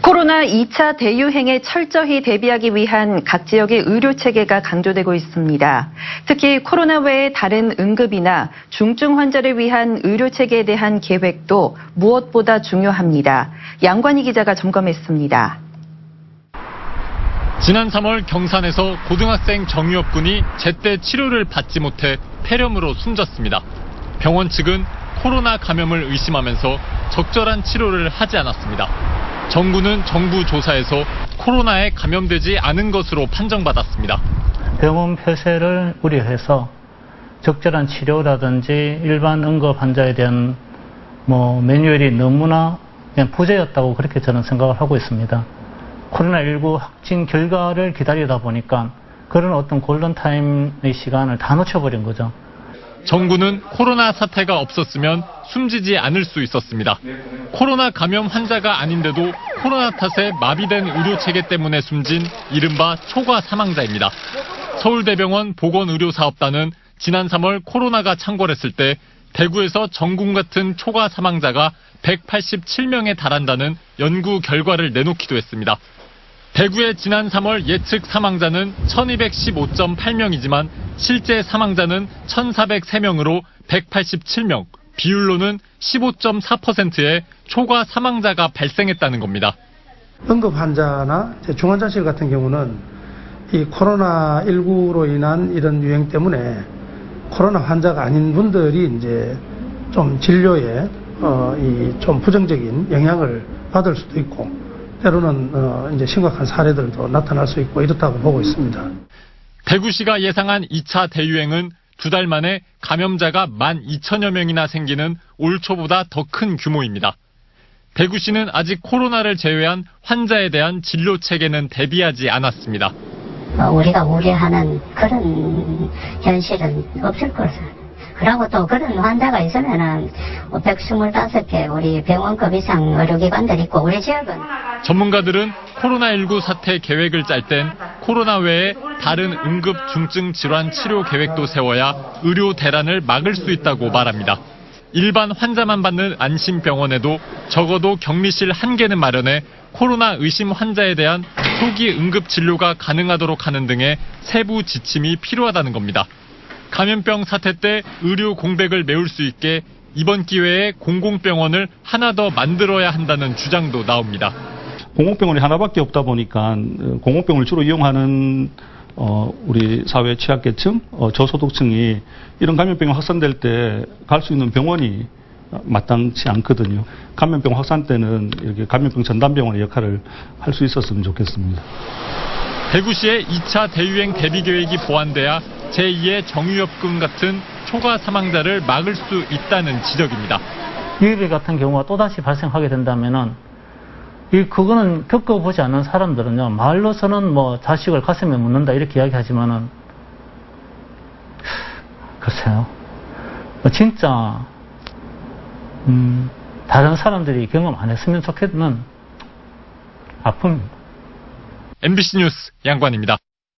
코로나 2차 대유행에 철저히 대비하기 위한 각 지역의 의료 체계가 강조되고 있습니다. 특히 코로나 외의 다른 응급이나 중증 환자를 위한 의료 체계에 대한 계획도 무엇보다 중요합니다. 양관희 기자가 점검했습니다. 지난 3월 경산에서 고등학생 정유엽 군이 제때 치료를 받지 못해 폐렴으로 숨졌습니다. 병원 측은 코로나 감염을 의심하면서 적절한 치료를 하지 않았습니다. 정부는 정부 조사에서 코로나에 감염되지 않은 것으로 판정받았습니다. 병원 폐쇄를 우려해서 적절한 치료라든지 일반 응급 환자에 대한 매뉴얼이 너무나 그냥 부재였다고 그렇게 저는 생각을 하고 있습니다. 코로나19 확진 결과를 기다리다 보니까 그런 어떤 골든타임의 시간을 다 놓쳐버린 거죠. 정부는 코로나 사태가 없었으면 숨지지 않을 수 있었습니다. 코로나 감염 환자가 아닌데도 코로나 탓에 마비된 의료체계 때문에 숨진 이른바 초과 사망자입니다. 서울대병원 보건의료사업단은 지난 3월 코로나가 창궐했을 때 대구에서 정궁 같은 초과 사망자가 187명에 달한다는 연구 결과를 내놓기도 했습니다. 대구의 지난 3월 예측 사망자는 1215.8명이지만 실제 사망자는 1403명으로 187명, 비율로는 15.4%의 초과 사망자가 발생했다는 겁니다. 응급 환자나 중환자실 같은 경우는 이 코로나19로 인한 이런 유행 때문에 코로나 환자가 아닌 분들이 이제 좀 진료에 좀 부정적인 영향을 받을 수도 있고 때로는 이제 심각한 사례들도 나타날 수 있고 이렇다고 보고 있습니다. 대구시가 예상한 2차 대유행은 2달 만에 감염자가 12,000여 명이나 생기는 올 초보다 더 큰 규모입니다. 대구시는 아직 코로나를 제외한 환자에 대한 진료 체계는 대비하지 않았습니다. 우리가 우려하는 그런 현실은 없을 것을. 그리고 또 그런 환자가 있으면은 125개 우리 병원급 이상 의료기관들 있고 우리 지역은 전문가들은 코로나19 사태 계획을 짤 땐 코로나 외에 다른 응급 중증 질환 치료 계획도 세워야 의료 대란을 막을 수 있다고 말합니다. 일반 환자만 받는 안심병원에도 적어도 격리실 1개는 마련해 코로나 의심 환자에 대한 초기 응급 진료가 가능하도록 하는 등의 세부 지침이 필요하다는 겁니다. 감염병 사태 때 의료 공백을 메울 수 있게 이번 기회에 공공병원을 하나 더 만들어야 한다는 주장도 나옵니다. 공공병원이 하나밖에 없다 보니까 공공병원을 주로 이용하는 우리 사회 취약계층, 저소득층이 이런 감염병이 확산될 때 갈 수 있는 병원이 마땅치 않거든요. 감염병 확산 때는 이렇게 감염병 전담병원의 역할을 할 수 있었으면 좋겠습니다. 대구시의 2차 대유행 대비 계획이 보완돼야 제2의 정유엽군 같은 초과 사망자를 막을 수 있다는 지적입니다. 유입 같은 경우가 또다시 발생하게 된다면은 그거는 겪어보지 않은 사람들은요, 말로서는 자식을 가슴에 묻는다 이렇게 이야기하지만은 글쎄요, 진짜 다른 사람들이 경험 안 했으면 좋겠는 아픔입니다. MBC 뉴스 양관입니다.